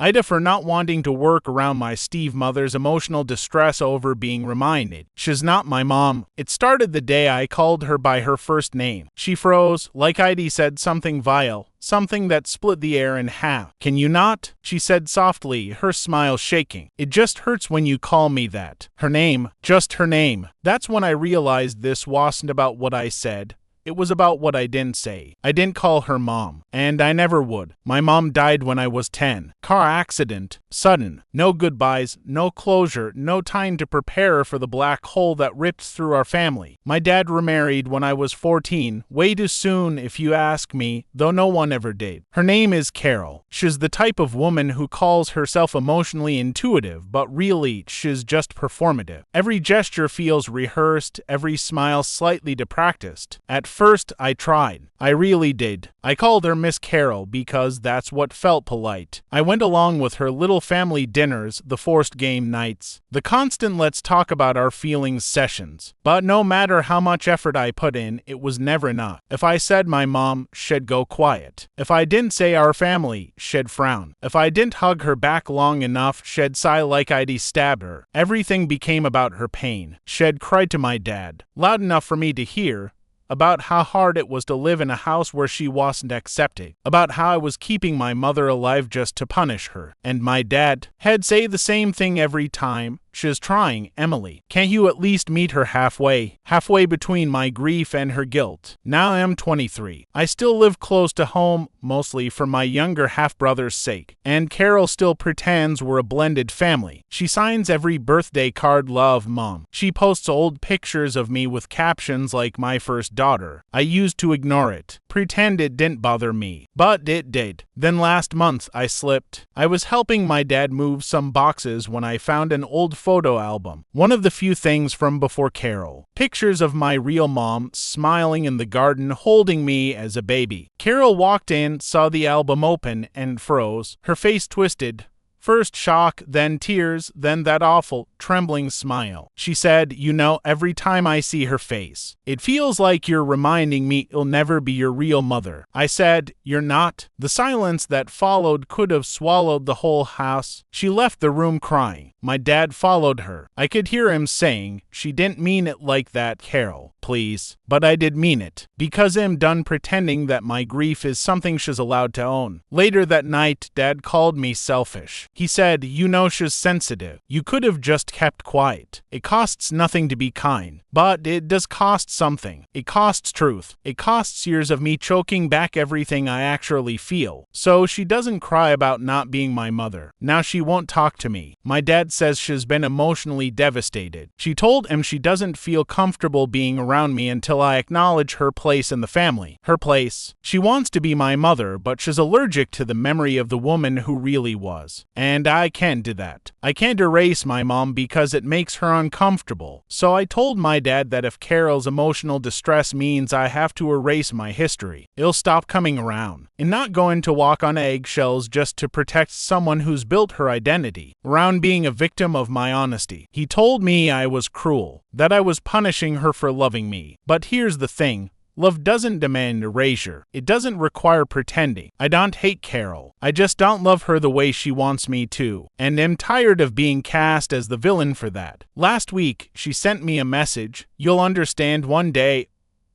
AITAH for not wanting to work around my Steve mother's emotional distress over being reminded she's not my mom. It started the day I called her by her first name. She froze, like I'd said something vile, something that split the air in half. "Can you not?" she said softly, her smile shaking. "It just hurts when you call me that." Her name, just her name. That's when I realized this wasn't about what I said. It was about what I didn't say. I didn't call her mom, and I never would. My mom died when I was 10. Car accident. Sudden. No goodbyes, no closure, no time to prepare for the black hole that ripped through our family. My dad remarried when I was 14, way too soon if you ask me, though no one ever did. Her name is Carol. She's the type of woman who calls herself emotionally intuitive, but really, she's just performative. Every gesture feels rehearsed, every smile slightly depracticed. At first, I tried. I really did. I called her Miss Carol because that's what felt polite. I went along with her little family dinners, the forced game nights, the constant let's talk about our feelings sessions. But no matter how much effort I put in, it was never enough. If I said my mom, she'd go quiet. If I didn't say our family, she'd frown. If I didn't hug her back long enough, she'd sigh like I'd stabbed her. Everything became about her pain. She'd cry to my dad, loud enough for me to hear, about how hard it was to live in a house where she wasn't accepted, about how I was keeping my mother alive just to punish her. And my dad had say the same thing every time. "She's trying, Emily. Can't you at least meet her halfway? Halfway between my grief and her guilt." Now I'm 23. I still live close to home, mostly for my younger half-brother's sake. And Carol still pretends we're a blended family. She signs every birthday card, "Love, Mom." She posts old pictures of me with captions like "my first daughter." I used to ignore it, pretend it didn't bother me. But it did. Then last month, I slipped. I was helping my dad move some boxes when I found an old photo album, one of the few things from before Carol. Pictures of my real mom smiling in the garden holding me as a baby. Carol walked in, saw the album open, and froze. Her face twisted. First shock, then tears, then that awful, trembling smile. She said, "You know, every time I see her face, it feels like you're reminding me you'll never be your real mother." I said, "You're not?" The silence that followed could have swallowed the whole house. She left the room crying. My dad followed her. I could hear him saying, "She didn't mean it like that, Carol. Please." But I did mean it, because I'm done pretending that my grief is something she's allowed to own. Later that night, Dad called me selfish. He said, "You know she's sensitive. You could have just kept quiet. It costs nothing to be kind. But it does cost something. It costs truth. It costs years of me choking back everything I actually feel. So she doesn't cry about not being my mother. Now she won't talk to me." My dad says she's been emotionally devastated. She told him she doesn't feel comfortable being around me until I acknowledge her place in the family. Her place. She wants to be my mother, but she's allergic to the memory of the woman who really was. And I can't do that. I can't erase my mom because it makes her uncomfortable. So I told my dad that if Carol's emotional distress means I have to erase my history, it'll stop coming around. And not going to walk on eggshells just to protect someone who's built her identity around being a victim of my honesty. He told me I was cruel, that I was punishing her for loving me. But here's the thing. Love doesn't demand erasure. It doesn't require pretending. I don't hate Carol. I just don't love her the way she wants me to. And am tired of being cast as the villain for that. Last week, she sent me a message. "You'll understand one day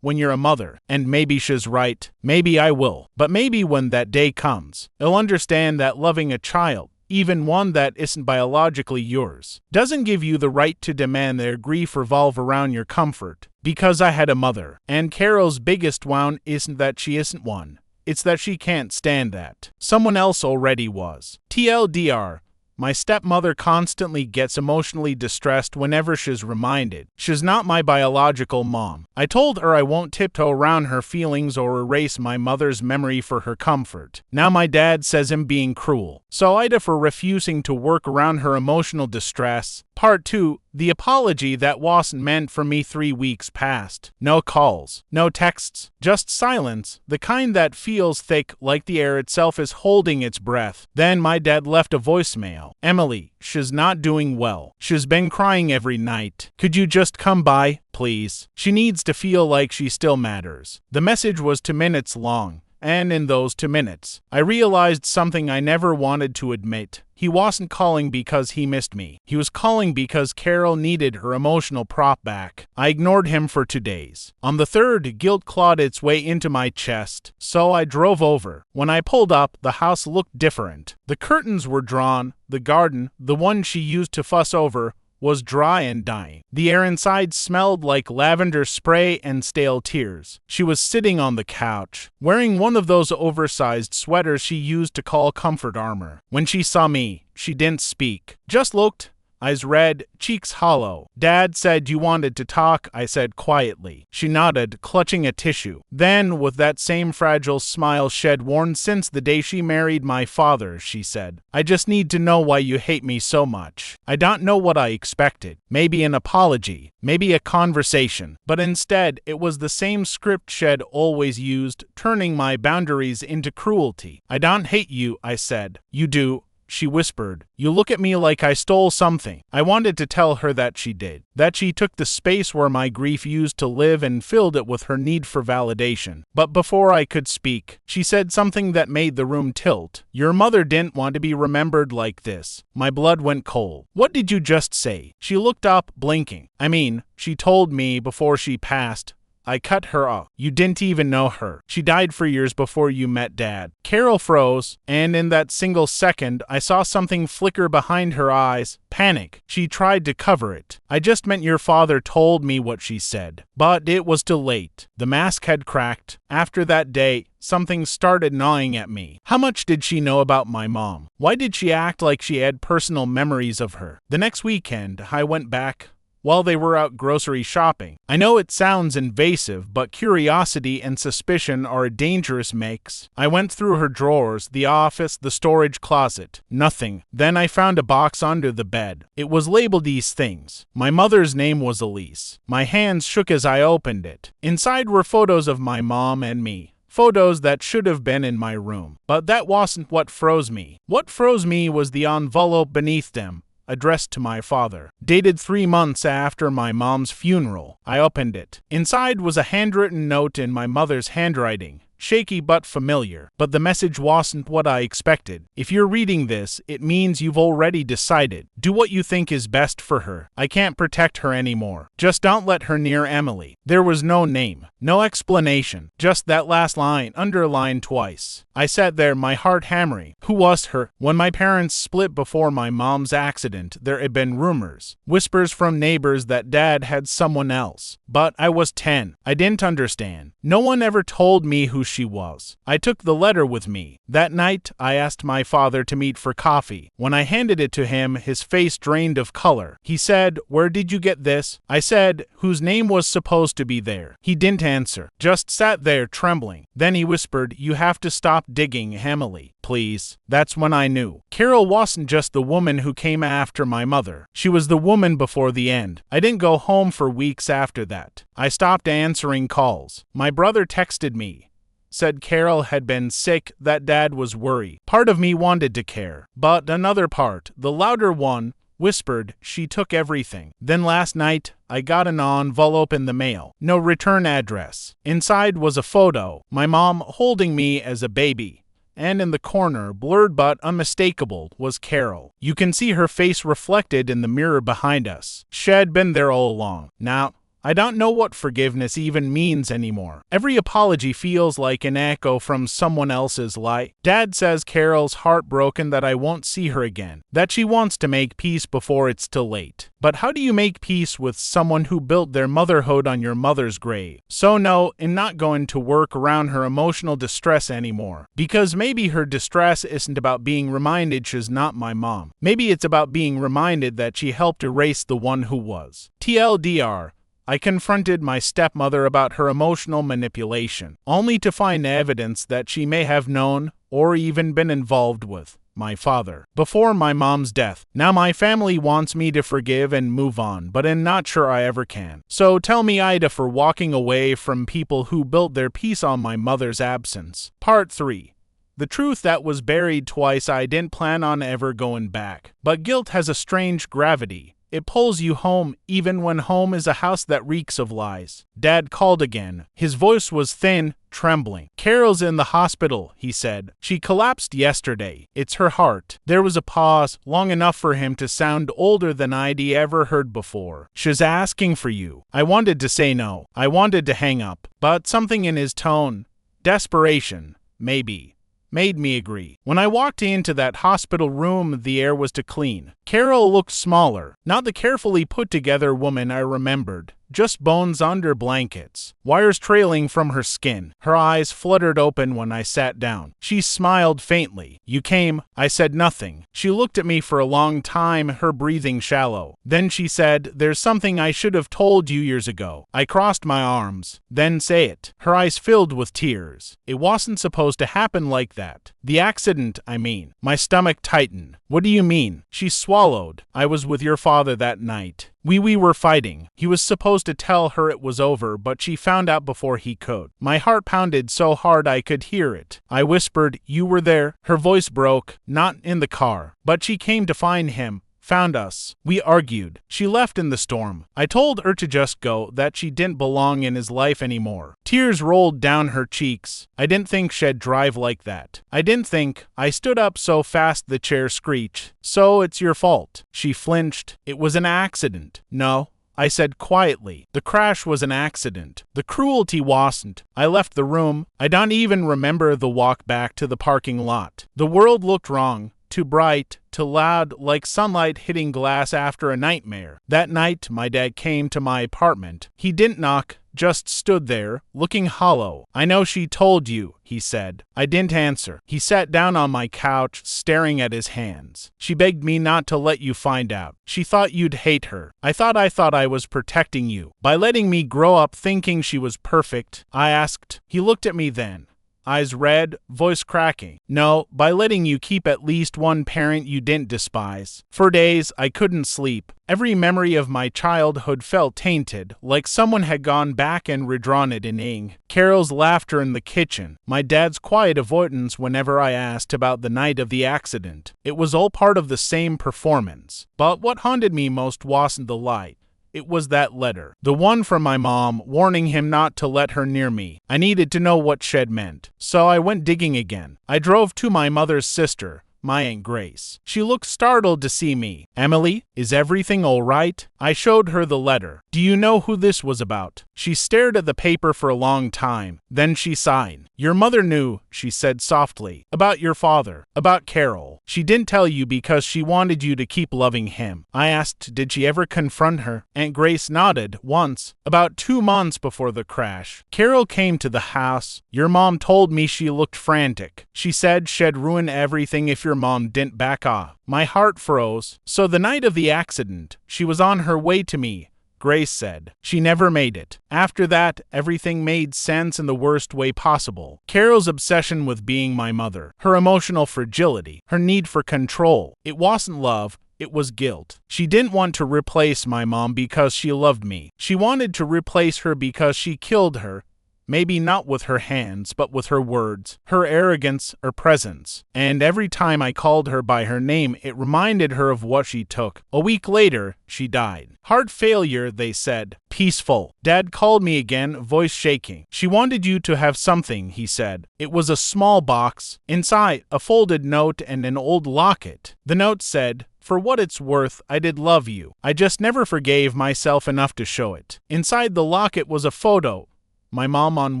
when you're a mother." And maybe she's right. Maybe I will. But maybe when that day comes, I'll understand that loving a child, even one that isn't biologically yours, doesn't give you the right to demand their grief revolve around your comfort. Because I had a mother, and Carol's biggest wound isn't that she isn't one. It's that she can't stand that. Someone else already was. TLDR. My stepmother constantly gets emotionally distressed whenever she's reminded she's not my biological mom. I told her I won't tiptoe around her feelings or erase my mother's memory for her comfort. Now my dad says I'm being cruel. So AITAH for refusing to work around her emotional distress. Part 2. The apology that wasn't meant for me. 3 weeks passed. No calls, no texts, just silence, the kind that feels thick like the air itself is holding its breath. Then my dad left a voicemail. "Emily, she's not doing well. She's been crying every night. Could you just come by, please? She needs to feel like she still matters." The message was 2 minutes long. And in those 2 minutes, I realized something I never wanted to admit. He wasn't calling because he missed me. He was calling because Carol needed her emotional prop back. I ignored him for 2 days. On the third, guilt clawed its way into my chest, so I drove over. When I pulled up, the house looked different. The curtains were drawn. The garden, the one she used to fuss over, was dry and dying. The air inside smelled like lavender spray and stale tears. She was sitting on the couch, wearing one of those oversized sweaters she used to call comfort armor. When she saw me, she didn't speak, just looked, eyes red, cheeks hollow. "Dad said you wanted to talk," I said quietly. She nodded, clutching a tissue. Then, with that same fragile smile she'd worn since the day she married my father, she said, "I just need to know why you hate me so much." I don't know what I expected. Maybe an apology, maybe a conversation. But instead, it was the same script she'd always used, turning my boundaries into cruelty. "I don't hate you," I said. "You do," she whispered. "You look at me like I stole something." I wanted to tell her that she did, that she took the space where my grief used to live and filled it with her need for validation. But before I could speak, she said something that made the room tilt. "Your mother didn't want to be remembered like this." My blood went cold. "What did you just say?" She looked up, blinking. "I mean, she told me before she passed." I cut her off. "You didn't even know her. She died for years before you met Dad." Carol froze, and in that single second, I saw something flicker behind her eyes. Panic. She tried to cover it. "I just meant your father told me what," she said. But it was too late. The mask had cracked. After that day, something started gnawing at me. How much did she know about my mom? Why did she act like she had personal memories of her? The next weekend, I went back while they were out grocery shopping. I know it sounds invasive, but curiosity and suspicion are a dangerous mix. I went through her drawers, the office, the storage closet. Nothing. Then I found a box under the bed. It was labeled these things. My mother's name was Elise. My hands shook as I opened it. Inside were photos of my mom and me. Photos that should have been in my room. But that wasn't what froze me. What froze me was the envelope beneath them, addressed to my father, dated 3 months after my mom's funeral. I opened it. Inside was a handwritten note in my mother's handwriting, shaky but familiar. But the message wasn't what I expected. "If you're reading this, it means you've already decided. Do what you think is best for her. I can't protect her anymore. Just don't let her near Emily." There was no name, no explanation, just that last line underlined twice. I sat there, my heart hammering. Who was her? When my parents split before my mom's accident, there had been rumors, whispers from neighbors that Dad had someone else. But I was 10. I didn't understand. No one ever told me who she was. I took the letter with me. That night, I asked my father to meet for coffee. When I handed it to him, his face drained of color. He said, "Where did you get this?" I said, "Whose name was supposed to be there?" He didn't answer, just sat there trembling. Then he whispered, "You have to stop digging, Emily, please." That's when I knew. Carol wasn't just the woman who came after my mother. She was the woman before the end. I didn't go home for weeks after that. I stopped answering calls. My brother texted me, said Carol had been sick, that Dad was worried. Part of me wanted to care, but another part, the louder one, whispered she took everything. Then last night, I got an envelope in the mail. No return address. Inside was a photo, my mom holding me as a baby. And in the corner, blurred but unmistakable, was Carol. You can see her face reflected in the mirror behind us. She'd been there all along. Now, I don't know what forgiveness even means anymore. Every apology feels like an echo from someone else's lie. Dad says Carol's heartbroken that I won't see her again, that she wants to make peace before it's too late. But how do you make peace with someone who built their motherhood on your mother's grave? So no, I'm not going to work around her emotional distress anymore. Because maybe her distress isn't about being reminded she's not my mom. Maybe it's about being reminded that she helped erase the one who was. TLDR. I confronted my stepmother about her emotional manipulation, only to find evidence that she may have known, or even been involved with, my father, before my mom's death. Now my family wants me to forgive and move on, but I'm not sure I ever can. So tell me, AITAH, for walking away from people who built their peace on my mother's absence. Part 3. The truth that was buried twice. I didn't plan on ever going back. But guilt has a strange gravity. It pulls you home, even when home is a house that reeks of lies. Dad called again. His voice was thin, trembling. Carol's in the hospital, he said. She collapsed yesterday. It's her heart. There was a pause, long enough for him to sound older than I'd ever heard before. She's asking for you. I wanted to say no. I wanted to hang up. But something in his tone, desperation, maybe, made me agree. When I walked into that hospital room, the air was too clean. Carol looked smaller, not the carefully put-together woman I remembered. Just bones under blankets, wires trailing from her skin. Her eyes fluttered open when I sat down. She smiled faintly. You came. I said nothing. She looked at me for a long time, her breathing shallow. Then she said, there's something I should have told you years ago. I crossed my arms. Then say it. Her eyes filled with tears. It wasn't supposed to happen like that. The accident, I mean. My stomach tightened. What do you mean? She swallowed. I was with your father that night. We were fighting. He was supposed to tell her it was over, but she found out before he could. My heart pounded so hard I could hear it. I whispered, you were there. Her voice broke, not in the car, but she came to find him. Found us. We argued. She left in the storm. I told her to just go, that she didn't belong in his life anymore. Tears rolled down her cheeks. I didn't think she'd drive like that. I didn't think. I stood up so fast the chair screeched. So it's your fault. She flinched. It was an accident. No, I said quietly. The crash was an accident. The cruelty wasn't. I left the room. I don't even remember the walk back to the parking lot. The world looked wrong. Too bright, too loud, like sunlight hitting glass after a nightmare. That night, my dad came to my apartment. He didn't knock, just stood there, looking hollow. I know she told you, he said. I didn't answer. He sat down on my couch, staring at his hands. She begged me not to let you find out. She thought you'd hate her. I thought I was protecting you. By letting me grow up thinking she was perfect, I asked. He looked at me then. Eyes red, voice cracking. No, by letting you keep at least one parent you didn't despise. For days, I couldn't sleep. Every memory of my childhood felt tainted, like someone had gone back and redrawn it in ink. Carol's laughter in the kitchen, my dad's quiet avoidance whenever I asked about the night of the accident. It was all part of the same performance. But what haunted me most wasn't the light. It was that letter. The one from my mom, warning him not to let her near me. I needed to know what she'd meant. So I went digging again. I drove to my mother's sister, my Aunt Grace. She looked startled to see me. Emily, is everything all right? I showed her the letter. Do you know who this was about? She stared at the paper for a long time. Then she sighed. Your mother knew, she said softly, about your father, about Carol. She didn't tell you because she wanted you to keep loving him. I asked, did she ever confront her? Aunt Grace nodded, once, about 2 months before the crash. Carol came to the house. Your mom told me she looked frantic. She said she'd ruin everything if your mom didn't back off. My heart froze. So the night of the accident, she was on her way to me, Grace said. She never made it. After that, everything made sense in the worst way possible. Carol's obsession with being my mother, her emotional fragility, her need for control. It wasn't love. It was guilt. She didn't want to replace my mom because she loved me. She wanted to replace her because she killed her. Maybe not with her hands, but with her words, her arrogance, her presence. And every time I called her by her name, it reminded her of what she took. A week later, she died. Heart failure, they said. Peaceful. Dad called me again, voice shaking. She wanted you to have something, he said. It was a small box. Inside, a folded note and an old locket. The note said, for what it's worth, I did love you. I just never forgave myself enough to show it. Inside the locket was a photo. My mom on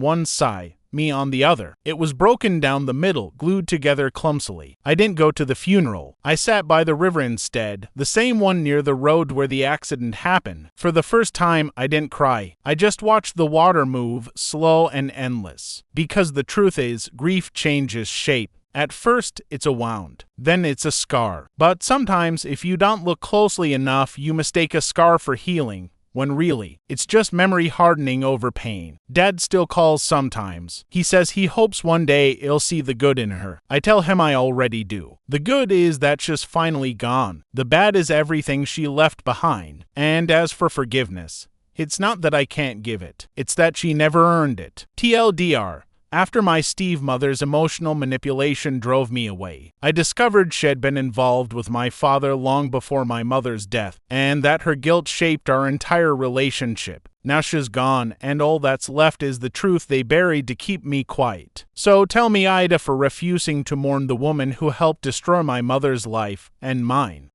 one side, me on the other. It was broken down the middle, glued together clumsily. I didn't go to the funeral. I sat by the river instead, the same one near the road where the accident happened. For the first time, I didn't cry. I just watched the water move, slow and endless. Because the truth is, grief changes shape. At first, it's a wound. Then it's a scar. But sometimes, if you don't look closely enough, you mistake a scar for healing. When really, it's just memory hardening over pain. Dad still calls sometimes. He says he hopes one day he'll see the good in her. I tell him I already do. The good is that she's finally gone. The bad is everything she left behind. And as for forgiveness, it's not that I can't give it. It's that she never earned it. TLDR. After my stepmother's emotional manipulation drove me away, I discovered she'd been involved with my father long before my mother's death, and that her guilt shaped our entire relationship. Now she's gone, and all that's left is the truth they buried to keep me quiet. So tell me, AITAH, for refusing to mourn the woman who helped destroy my mother's life and mine.